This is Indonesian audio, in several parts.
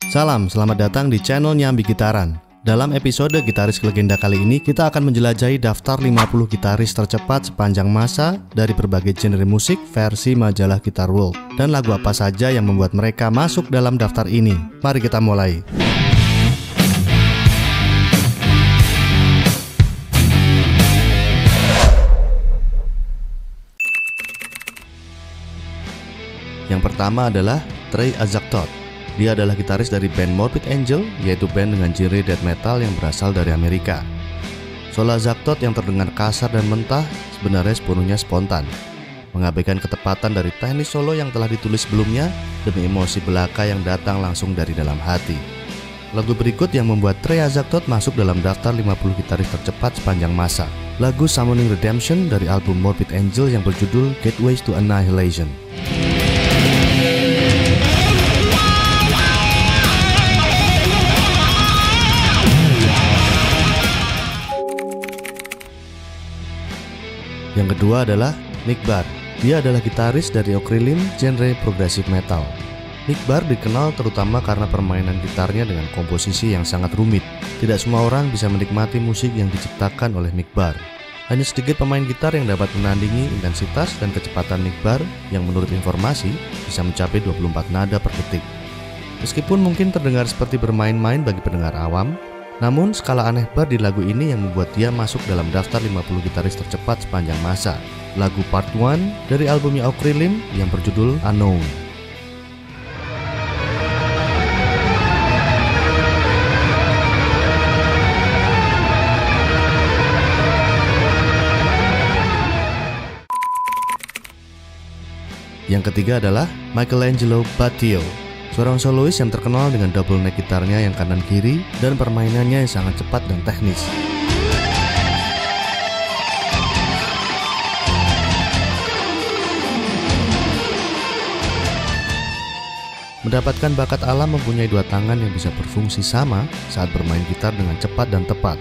Salam, selamat datang di channel Nyambi Gitaran. Dalam episode Gitaris Legenda kali ini, kita akan menjelajahi daftar 50 gitaris tercepat sepanjang masa dari berbagai genre musik versi majalah Guitar World. Dan lagu apa saja yang membuat mereka masuk dalam daftar ini. Mari kita mulai. Yang pertama adalah Trey Azagthoth. Dia adalah gitaris dari band Morbid Angel, yaitu band dengan genre death metal yang berasal dari Amerika. Solo Azagthoth yang terdengar kasar dan mentah sebenarnya sepenuhnya spontan, mengabaikan ketepatan dari teknis solo yang telah ditulis sebelumnya demi emosi belaka yang datang langsung dari dalam hati. Lagu berikut yang membuat Trey Azagthoth masuk dalam daftar 50 gitaris tercepat sepanjang masa. Lagu Summoning Redemption dari album Morbid Angel yang berjudul Gateways to Annihilation. Yang kedua adalah Mick Barr. Dia adalah gitaris dari Ocrillium, genre progressive metal. Mick Barr dikenal terutama karena permainan gitarnya dengan komposisi yang sangat rumit. Tidak semua orang bisa menikmati musik yang diciptakan oleh Mick Barr. Hanya sedikit pemain gitar yang dapat menandingi intensitas dan kecepatan Mick Barr yang menurut informasi bisa mencapai 24 nada per detik. Meskipun mungkin terdengar seperti bermain-main bagi pendengar awam, namun skala aneh Barr di lagu ini yang membuat dia masuk dalam daftar 50 gitaris tercepat sepanjang masa. Lagu Part 1 dari albumnya Ocrillium yang berjudul Unknown. Yang ketiga adalah Michelangelo Batio, seorang solois yang terkenal dengan double neck gitarnya yang kanan kiri dan permainannya yang sangat cepat dan teknis. Mendapatkan bakat alam mempunyai dua tangan yang bisa berfungsi sama saat bermain gitar dengan cepat dan tepat.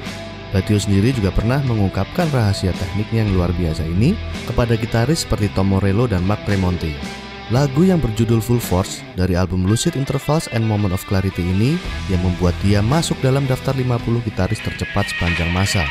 Batio sendiri juga pernah mengungkapkan rahasia tekniknya yang luar biasa ini kepada gitaris seperti Tom Morello dan Mark Tremonti. Lagu yang berjudul Full Force dari album Lucid Intervals and Moment of Clarity ini yang membuat dia masuk dalam daftar 50 gitaris tercepat sepanjang masa.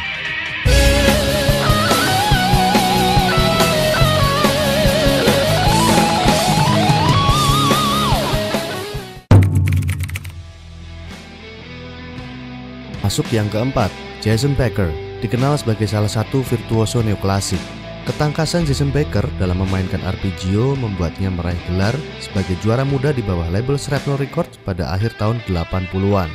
Masuk yang keempat, Jason Becker, dikenal sebagai salah satu virtuoso neoklasik. Ketangkasan Jason Becker dalam memainkan arpeggio membuatnya meraih gelar sebagai juara muda di bawah label Shrapnel Records pada akhir tahun 80-an.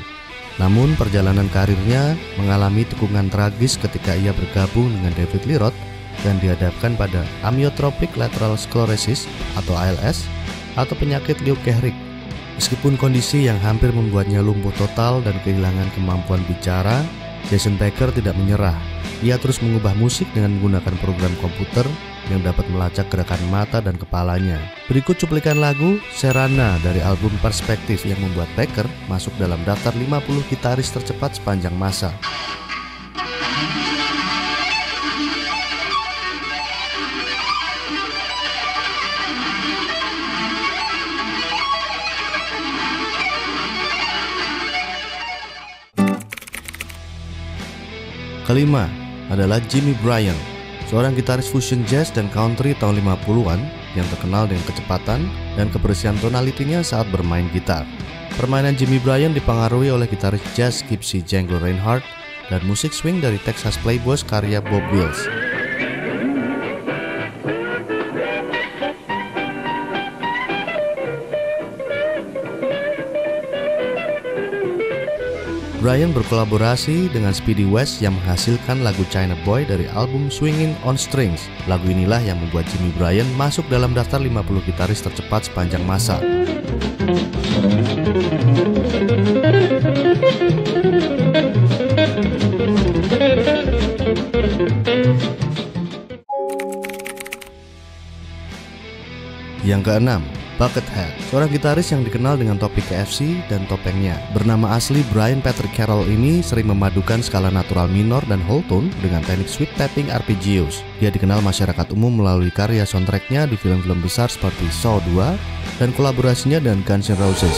Namun perjalanan karirnya mengalami tikungan tragis ketika ia bergabung dengan David Lee Roth dan dihadapkan pada amyotrophic lateral sclerosis atau ALS atau penyakit Lou Gehrig. Meskipun kondisi yang hampir membuatnya lumpuh total dan kehilangan kemampuan bicara, Jason Becker tidak menyerah. Ia terus mengubah musik dengan menggunakan program komputer yang dapat melacak gerakan mata dan kepalanya. Berikut cuplikan lagu Serana dari album Perspective yang membuat Becker masuk dalam daftar 50 gitaris tercepat sepanjang masa. Kelima adalah Jimmy Bryan, seorang gitaris fusion jazz dan country tahun 50-an yang terkenal dengan kecepatan dan kebersihan tonalitinya saat bermain gitar. Permainan Jimmy Bryan dipengaruhi oleh gitaris jazz Gypsy Django Reinhardt dan musik swing dari Texas Playboys karya Bob Wills. Bryan berkolaborasi dengan Speedy West yang menghasilkan lagu China Boy dari album Swingin' on Strings. Lagu inilah yang membuat Jimmy Bryan masuk dalam daftar 50 gitaris tercepat sepanjang masa. Yang keenam, Buckethead, seorang gitaris yang dikenal dengan topi KFC dan topengnya. Bernama asli Brian Patrick Carroll ini sering memadukan skala natural minor dan whole tone dengan teknik sweep tapping arpeggios. Dia dikenal masyarakat umum melalui karya soundtracknya di film-film besar seperti Saw 2 dan kolaborasinya dengan Guns N' Roses.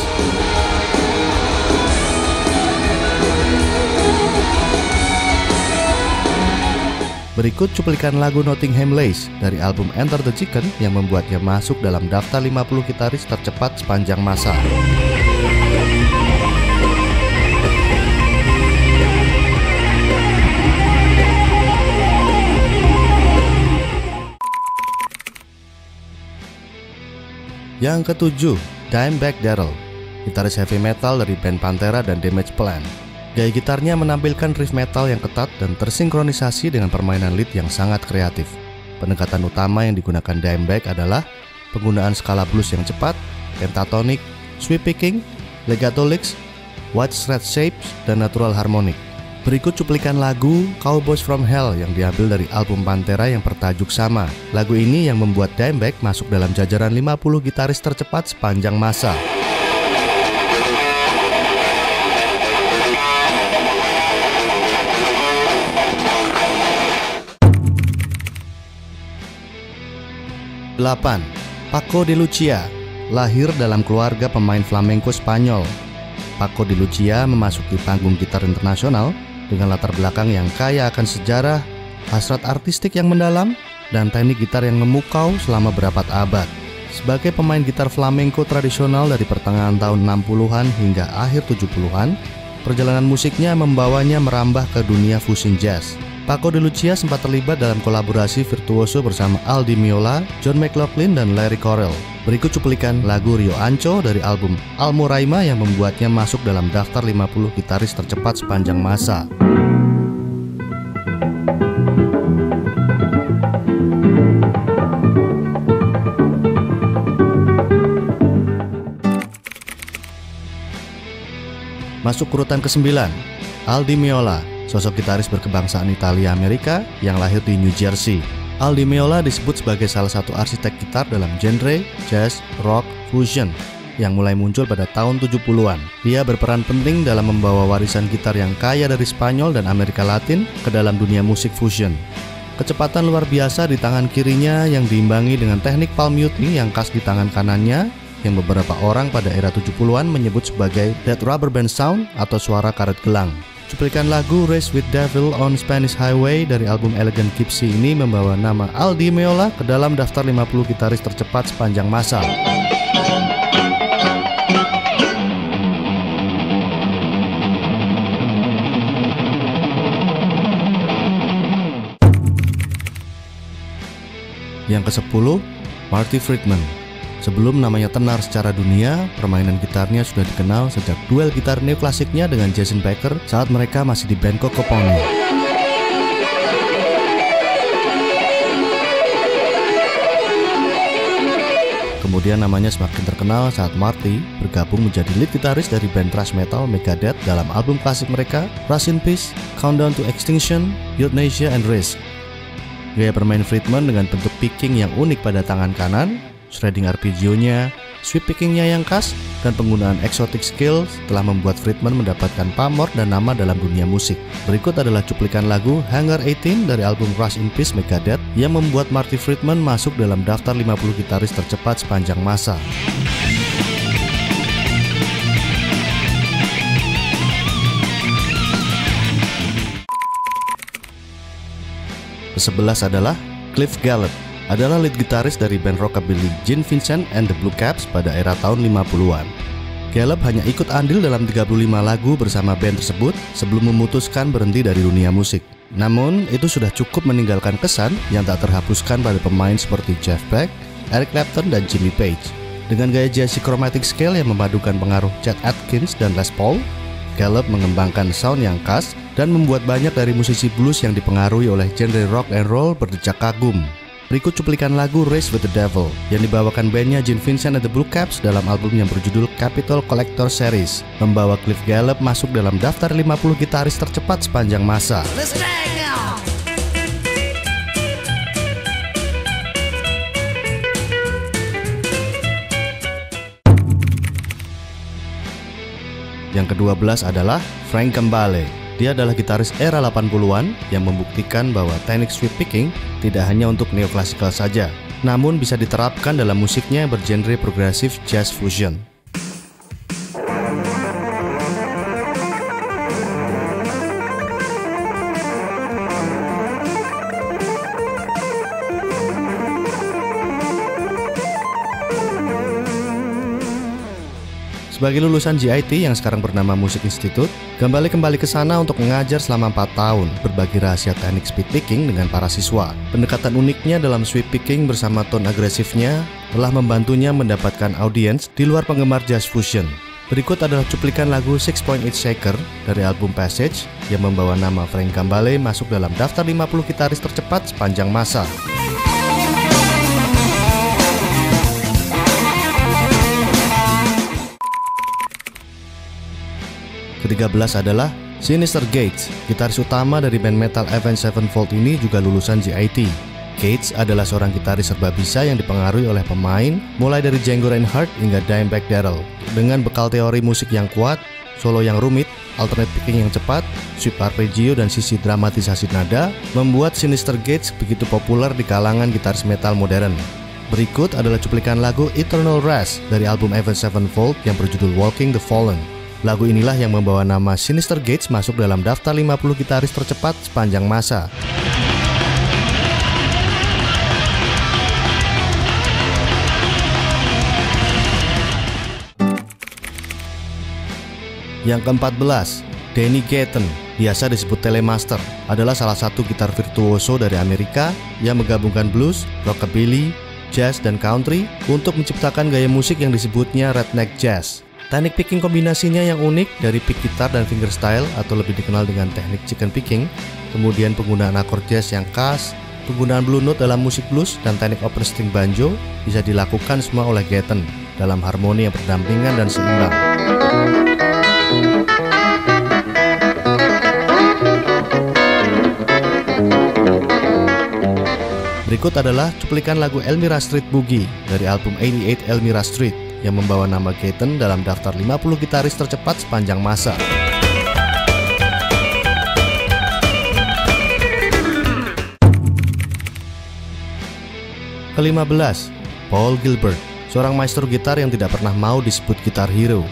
Berikut cuplikan lagu Nottingham Lace dari album Enter the Chicken yang membuatnya masuk dalam daftar 50 gitaris tercepat sepanjang masa. Yang ketujuh, Dimebag Darrell, gitaris heavy metal dari band Pantera dan Damage Plan. Gaya gitarnya menampilkan riff metal yang ketat dan tersinkronisasi dengan permainan lead yang sangat kreatif. Pendekatan utama yang digunakan Dimebag adalah penggunaan skala blues yang cepat, pentatonic, sweep picking, legato licks, wide stretch shapes, dan natural harmonic. Berikut cuplikan lagu Cowboys from Hell yang diambil dari album Pantera yang bertajuk sama. Lagu ini yang membuat Dimebag masuk dalam jajaran 50 gitaris tercepat sepanjang masa. Delapan, Paco de Lucia, lahir dalam keluarga pemain flamenco Spanyol. Paco de Lucia memasuki panggung gitar internasional dengan latar belakang yang kaya akan sejarah, hasrat artistik yang mendalam, dan teknik gitar yang memukau selama berabad-abad. Sebagai pemain gitar flamenco tradisional dari pertengahan tahun 60-an hingga akhir 70-an, perjalanan musiknya membawanya merambah ke dunia fusion jazz. Paco de Lucia sempat terlibat dalam kolaborasi virtuoso bersama Al Di Meola, John McLaughlin, dan Larry Correll. Berikut cuplikan lagu Rio Ancho dari album Almoraima yang membuatnya masuk dalam daftar 50 gitaris tercepat sepanjang masa. Masuk urutan ke-9, Al Di Meola, sosok gitaris berkebangsaan Italia Amerika yang lahir di New Jersey. Al Di Meola disebut sebagai salah satu arsitek gitar dalam genre jazz, rock, fusion yang mulai muncul pada tahun 70-an. Dia berperan penting dalam membawa warisan gitar yang kaya dari Spanyol dan Amerika Latin ke dalam dunia musik fusion. Kecepatan luar biasa di tangan kirinya yang diimbangi dengan teknik palm muting yang khas di tangan kanannya yang beberapa orang pada era 70-an menyebut sebagai dead rubber band sound atau suara karet gelang. Cuplikan lagu Race with Devil on Spanish Highway dari album Elegant Gypsy ini membawa nama Al Di Meola ke dalam daftar 50 gitaris tercepat sepanjang masa. Yang ke-10, Marty Friedman. Sebelum namanya tenar secara dunia, permainan gitarnya sudah dikenal sejak duel gitar neoklasiknya dengan Jason Becker saat mereka masih di band Coco Pony. Kemudian namanya semakin terkenal saat Marty bergabung menjadi lead gitaris dari band thrash metal Megadeth dalam album klasik mereka Rust in Peace, Countdown to Extinction, Euthanasia, and Risk. Gaya bermain Friedman dengan bentuk picking yang unik pada tangan kanan, shredding arpeggio-nya, sweep picking-nya yang khas, dan penggunaan exotic skills telah membuat Friedman mendapatkan pamor dan nama dalam dunia musik. Berikut adalah cuplikan lagu Hangar 18 dari album Rust in Peace Megadeth yang membuat Marty Friedman masuk dalam daftar 50 gitaris tercepat sepanjang masa. Ke-11 adalah Cliff Gallup, adalah lead gitaris dari band rockabilly Gene Vincent and the Blue Caps pada era tahun 50-an. Gallup hanya ikut andil dalam 35 lagu bersama band tersebut sebelum memutuskan berhenti dari dunia musik. Namun, itu sudah cukup meninggalkan kesan yang tak terhapuskan pada pemain seperti Jeff Beck, Eric Clapton, dan Jimmy Page. Dengan gaya jazzy chromatic scale yang memadukan pengaruh Chet Atkins dan Les Paul, Gallup mengembangkan sound yang khas dan membuat banyak dari musisi blues yang dipengaruhi oleh genre rock and roll berdecak kagum. Berikut cuplikan lagu Race with the Devil yang dibawakan bandnya Gene Vincent and the Blue Caps dalam album yang berjudul Capitol Collector Series, membawa Cliff Gallup masuk dalam daftar 50 gitaris tercepat sepanjang masa. Yang ke-12 adalah Frank Gambale. Dia adalah gitaris era 80-an yang membuktikan bahwa teknik sweep picking tidak hanya untuk neoklasikal saja, namun bisa diterapkan dalam musiknya bergenre progresif jazz fusion. Sebagai lulusan GIT yang sekarang bernama Music Institute, Gambale kembali ke sana untuk mengajar selama 4 tahun berbagi rahasia teknik speed picking dengan para siswa. Pendekatan uniknya dalam sweep picking bersama tone agresifnya telah membantunya mendapatkan audiens di luar penggemar jazz fusion. Berikut adalah cuplikan lagu 6.8 Shaker dari album Passage yang membawa nama Frank Gambale masuk dalam daftar 50 gitaris tercepat sepanjang masa. Ke-13 adalah Synyster Gates. Gitaris utama dari band metal Avenged Sevenfold ini juga lulusan GIT. Gates adalah seorang gitaris serba bisa yang dipengaruhi oleh pemain mulai dari Django Reinhardt hingga Dimebag Darrell. Dengan bekal teori musik yang kuat, solo yang rumit, alternate picking yang cepat, sweep arpeggio dan sisi dramatisasi nada membuat Synyster Gates begitu populer di kalangan gitaris metal modern. Berikut adalah cuplikan lagu Eternal Rest dari album Avenged Sevenfold yang berjudul Walking the Fallen. Lagu inilah yang membawa nama Synyster Gates masuk dalam daftar 50 gitaris tercepat sepanjang masa. Yang ke-14, Danny Gatton, biasa disebut Telemaster, adalah salah satu gitar virtuoso dari Amerika yang menggabungkan blues, rockabilly, jazz, dan country untuk menciptakan gaya musik yang disebutnya redneck jazz. Teknik picking kombinasinya yang unik dari pick gitar dan fingerstyle atau lebih dikenal dengan teknik chicken picking, kemudian penggunaan akord jazz yang khas, penggunaan blue note dalam musik blues, dan teknik open string banjo bisa dilakukan semua oleh Gatton dalam harmoni yang berdampingan dan seimbang. Berikut adalah cuplikan lagu Elmira Street Boogie dari album 88 Elmira Street yang membawa nama Gatton dalam daftar 50 gitaris tercepat sepanjang masa. Ke-15, Paul Gilbert, seorang maestro gitar yang tidak pernah mau disebut gitar hero.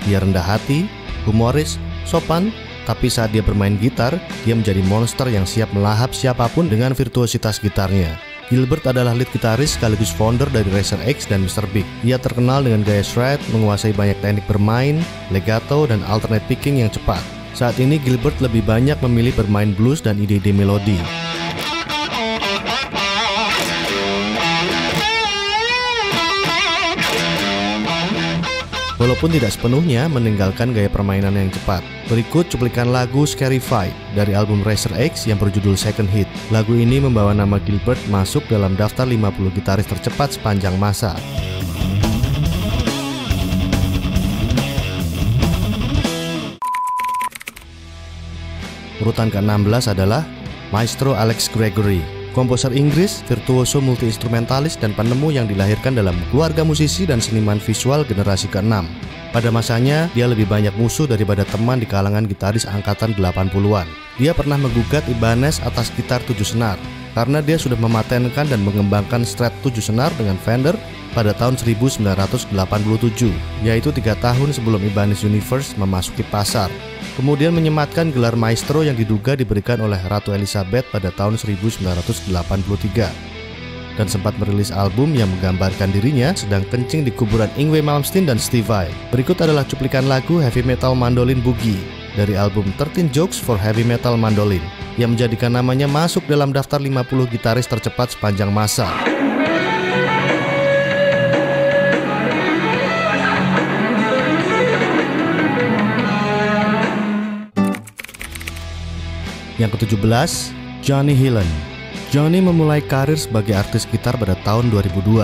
Dia rendah hati, humoris, sopan, tapi saat dia bermain gitar, dia menjadi monster yang siap melahap siapapun dengan virtuositas gitarnya. Gilbert adalah lead gitaris sekaligus founder dari Racer X dan Mr. Big. Ia terkenal dengan gaya shred, menguasai banyak teknik bermain, legato, dan alternate picking yang cepat. Saat ini Gilbert lebih banyak memilih bermain blues dan ide-ide melodi. Walaupun tidak sepenuhnya meninggalkan gaya permainan yang cepat. Berikut cuplikan lagu Scary Fight dari album Racer X yang berjudul Second Hit. Lagu ini membawa nama Gilbert masuk dalam daftar 50 gitaris tercepat sepanjang masa. Urutan ke-16 adalah Maestro Alex Gregory, komposer Inggris, virtuoso multi-instrumentalis dan penemu yang dilahirkan dalam keluarga musisi dan seniman visual generasi ke-6. Pada masanya, dia lebih banyak musuh daripada teman di kalangan gitaris angkatan 80-an. Dia pernah menggugat Ibanez atas gitar 7 senar, karena dia sudah mematenkan dan mengembangkan Strat 7 senar dengan Fender pada tahun 1987, yaitu 3 tahun sebelum Ibanez Universe memasuki pasar. Kemudian menyematkan gelar maestro yang diduga diberikan oleh Ratu Elizabeth pada tahun 1983. Dan sempat merilis album yang menggambarkan dirinya sedang kencing di kuburan Yngwie Malmsteen dan Steve Vai. Berikut adalah cuplikan lagu Heavy Metal Mandolin Boogie dari album 13 Jokes for Heavy Metal Mandolin yang menjadikan namanya masuk dalam daftar 50 gitaris tercepat sepanjang masa. Yang ke-17, Johnny Hillen. Johnny memulai karir sebagai artis gitar pada tahun 2002.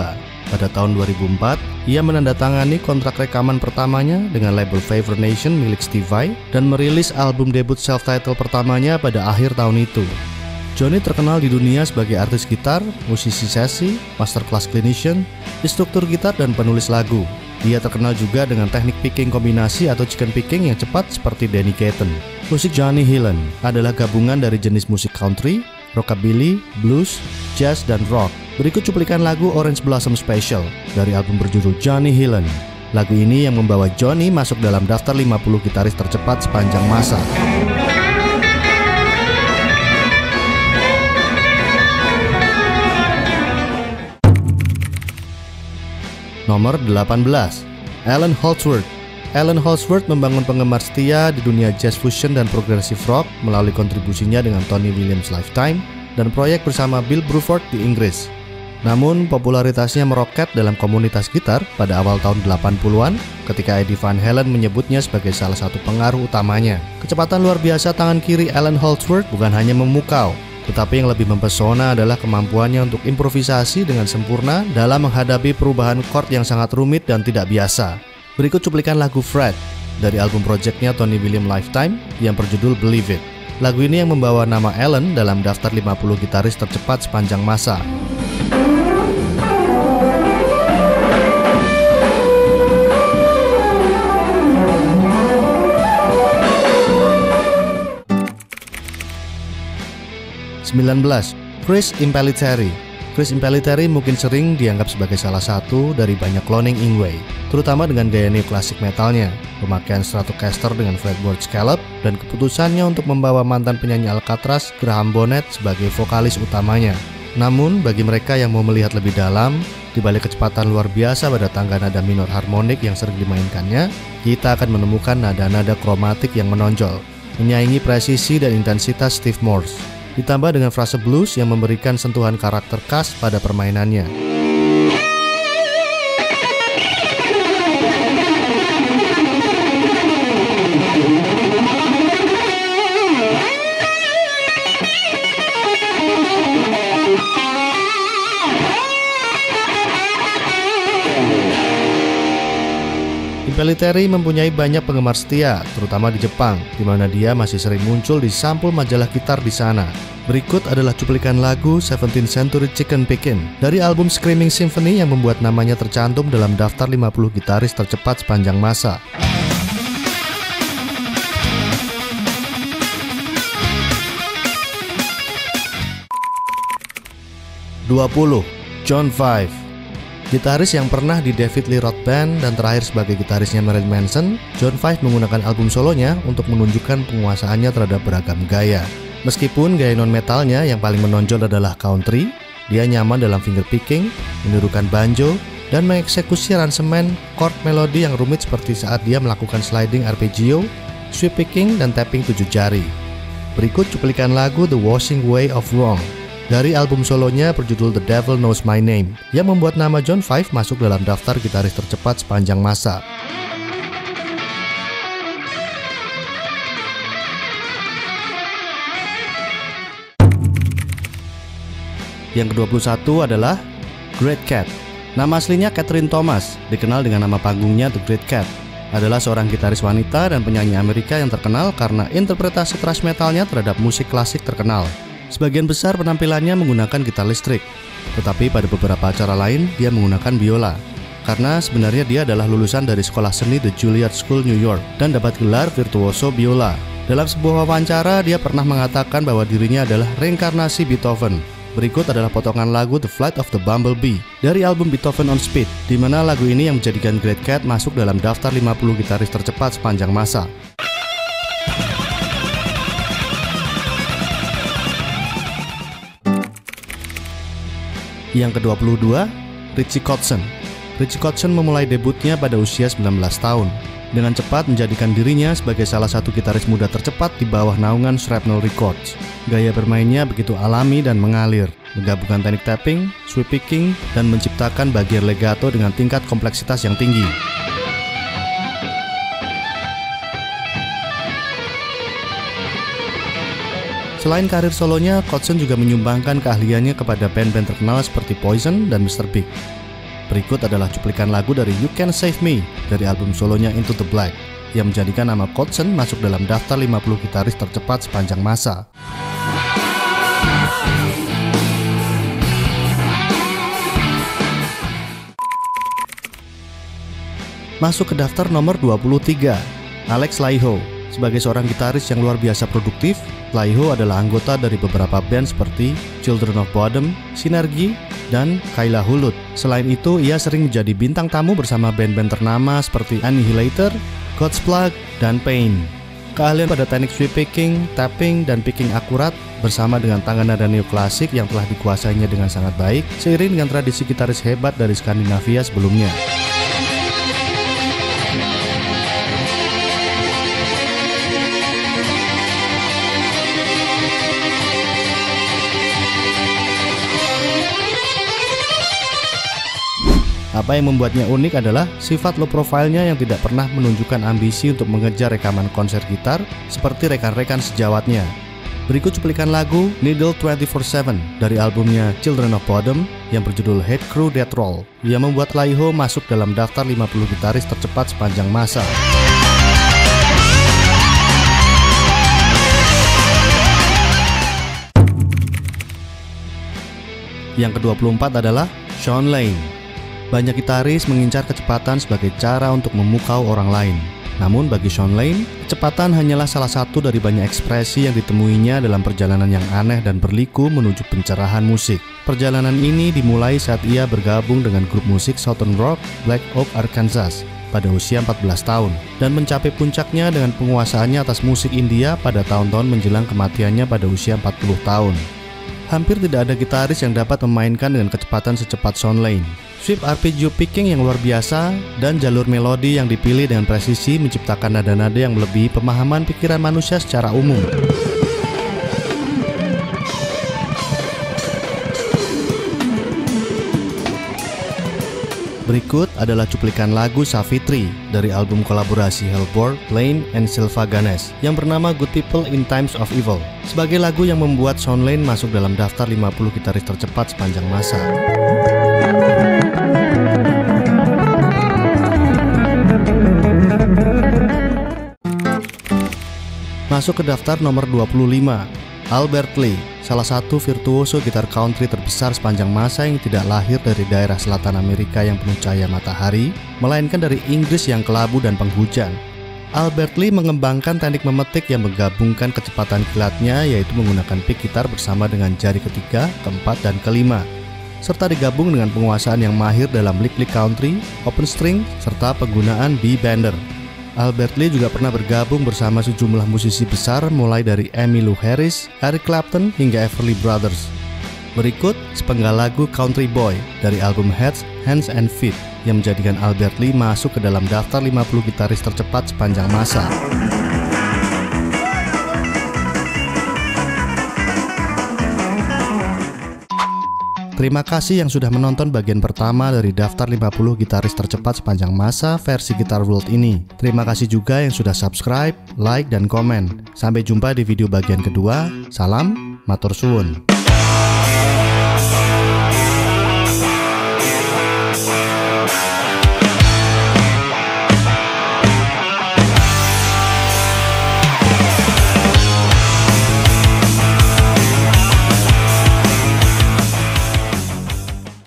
Pada tahun 2004, ia menandatangani kontrak rekaman pertamanya dengan label Favor Nation milik Steve Vai dan merilis album debut self-titled pertamanya pada akhir tahun itu. Johnny terkenal di dunia sebagai artis gitar, musisi sesi, masterclass clinician, instruktur gitar, dan penulis lagu. Dia terkenal juga dengan teknik picking kombinasi atau chicken picking yang cepat seperti Danny Gatton. Musik Johnny Hillen adalah gabungan dari jenis musik country, rockabilly, blues, jazz, dan rock. Berikut cuplikan lagu Orange Blossom Special dari album berjudul Johnny Hillen. Lagu ini yang membawa Johnny masuk dalam daftar 50 gitaris tercepat sepanjang masa. Nomor 18, Alan Holdsworth. Alan Holdsworth membangun penggemar setia di dunia jazz fusion dan progressive rock melalui kontribusinya dengan Tony Williams Lifetime dan proyek bersama Bill Bruford di Inggris. Namun, popularitasnya meroket dalam komunitas gitar pada awal tahun 80-an ketika Eddie Van Halen menyebutnya sebagai salah satu pengaruh utamanya. Kecepatan luar biasa tangan kiri Alan Holdsworth bukan hanya memukau, tetapi yang lebih mempesona adalah kemampuannya untuk improvisasi dengan sempurna dalam menghadapi perubahan chord yang sangat rumit dan tidak biasa. Berikut cuplikan lagu Fred dari album projectnya Tony Williams Lifetime yang berjudul Believe It. Lagu ini yang membawa nama Alan dalam daftar 50 gitaris tercepat sepanjang masa. Chris Impellitteri. Chris Impellitteri mungkin sering dianggap sebagai salah satu dari banyak cloning Yngwie, terutama dengan gaya neoklasik metalnya, pemakaian Stratocaster dengan fretboard scallop, dan keputusannya untuk membawa mantan penyanyi Alcatraz, Graham Bonnet, sebagai vokalis utamanya. Namun, bagi mereka yang mau melihat lebih dalam, di balik kecepatan luar biasa pada tangga nada minor harmonik yang sering dimainkannya, kita akan menemukan nada-nada kromatik yang menonjol, menyaingi presisi dan intensitas Steve Morse, ditambah dengan frase blues yang memberikan sentuhan karakter khas pada permainannya. Impellitteri mempunyai banyak penggemar setia, terutama di Jepang, di mana dia masih sering muncul di sampul majalah gitar di sana. Berikut adalah cuplikan lagu 17th Century Chicken Pickin' dari album Screaming Symphony yang membuat namanya tercantum dalam daftar 50 gitaris tercepat sepanjang masa. 20. John Five. Gitaris yang pernah di David Lee Roth Band dan terakhir sebagai gitarisnya Marilyn Manson, John Five menggunakan album solonya untuk menunjukkan penguasaannya terhadap beragam gaya. Meskipun gaya non-metalnya yang paling menonjol adalah country, dia nyaman dalam fingerpicking, menirukan banjo, dan mengeksekusi aransemen chord melodi yang rumit seperti saat dia melakukan sliding arpeggio, sweep picking, dan tapping 7 jari. Berikut cuplikan lagu The Washing Away of Wrong dari album solonya berjudul The Devil Knows My Name yang membuat nama John Five masuk dalam daftar gitaris tercepat sepanjang masa. Yang ke-21 adalah Great Kat. Nama aslinya Catherine Thomas, dikenal dengan nama panggungnya The Great Kat, adalah seorang gitaris wanita dan penyanyi Amerika yang terkenal karena interpretasi thrash metalnya terhadap musik klasik terkenal. Sebagian besar penampilannya menggunakan gitar listrik, tetapi pada beberapa acara lain dia menggunakan biola. Karena sebenarnya dia adalah lulusan dari sekolah seni The Juilliard School New York dan dapat gelar virtuoso biola. Dalam sebuah wawancara dia pernah mengatakan bahwa dirinya adalah reinkarnasi Beethoven. Berikut adalah potongan lagu The Flight of the Bumblebee dari album Beethoven on Speed, di mana lagu ini yang menjadikan Great Kat masuk dalam daftar 50 gitaris tercepat sepanjang masa. Yang ke-22, Richie Kotzen. Richie Kotzen memulai debutnya pada usia 19 tahun, dengan cepat menjadikan dirinya sebagai salah satu gitaris muda tercepat di bawah naungan Shrapnel Records. Gaya bermainnya begitu alami dan mengalir, menggabungkan teknik tapping, sweep picking, dan menciptakan bagian legato dengan tingkat kompleksitas yang tinggi. Selain karir solonya, Kotzen juga menyumbangkan keahliannya kepada band-band terkenal seperti Poison dan Mr. Big. Berikut adalah cuplikan lagu dari You Can Save Me dari album solonya Into the Black, yang menjadikan nama Kotzen masuk dalam daftar 50 gitaris tercepat sepanjang masa. Masuk ke daftar nomor 23, Alex Laiho. Sebagai seorang gitaris yang luar biasa produktif, Laiho adalah anggota dari beberapa band seperti Children of Bodom, Synergy, dan Kyla Hulud. Selain itu, ia sering menjadi bintang tamu bersama band-band ternama seperti Annihilator, God's Plug, dan Pain. Keahlian pada teknik sweep picking, tapping, dan picking akurat bersama dengan tangan nada neoklasik yang telah dikuasainya dengan sangat baik, seiring dengan tradisi gitaris hebat dari Skandinavia sebelumnya. Apa yang membuatnya unik adalah sifat low profile-nya yang tidak pernah menunjukkan ambisi untuk mengejar rekaman konser gitar seperti rekan-rekan sejawatnya. Berikut cuplikan lagu Needle 24/7 dari albumnya Children of Bodom yang berjudul Hate Crew Death Roll yang membuat Laiho masuk dalam daftar 50 gitaris tercepat sepanjang masa. Yang ke-24 adalah Shawn Lane. Banyak gitaris mengincar kecepatan sebagai cara untuk memukau orang lain. Namun bagi Shawn Lane, kecepatan hanyalah salah satu dari banyak ekspresi yang ditemuinya dalam perjalanan yang aneh dan berliku menuju pencerahan musik. Perjalanan ini dimulai saat ia bergabung dengan grup musik Southern Rock Black Oak, Arkansas pada usia 14 tahun dan mencapai puncaknya dengan penguasaannya atas musik India pada tahun-tahun menjelang kematiannya pada usia 40 tahun. Hampir tidak ada gitaris yang dapat memainkan dengan kecepatan secepat Shawn Lane. Sweep arpeggio picking yang luar biasa dan jalur melodi yang dipilih dengan presisi menciptakan nada-nada yang melebihi pemahaman pikiran manusia secara umum. Berikut adalah cuplikan lagu Savitri dari album kolaborasi Hellbore, Lane, and Sylva Ganesh yang bernama Good People in Times of Evil sebagai lagu yang membuat Shawn Lane masuk dalam daftar 50 gitaris tercepat sepanjang masa. Masuk ke daftar nomor 25, Albert Lee, salah satu virtuoso gitar country terbesar sepanjang masa yang tidak lahir dari daerah selatan Amerika yang penuh cahaya matahari, melainkan dari Inggris yang kelabu dan penghujan. Albert Lee mengembangkan teknik memetik yang menggabungkan kecepatan kilatnya, yaitu menggunakan pick gitar bersama dengan jari ketiga, keempat, dan kelima, serta digabung dengan penguasaan yang mahir dalam lick-lick country, open string, serta penggunaan B-bender. Albert Lee juga pernah bergabung bersama sejumlah musisi besar mulai dari Emmylou Harris, Eric Clapton, hingga Everly Brothers. Berikut sepenggal lagu Country Boy dari album Heads, Hands and Feet yang menjadikan Albert Lee masuk ke dalam daftar 50 gitaris tercepat sepanjang masa. Terima kasih yang sudah menonton bagian pertama dari daftar 50 gitaris tercepat sepanjang masa versi Guitar World ini. Terima kasih juga yang sudah subscribe, like, dan komen. Sampai jumpa di video bagian kedua. Salam, matur suwun.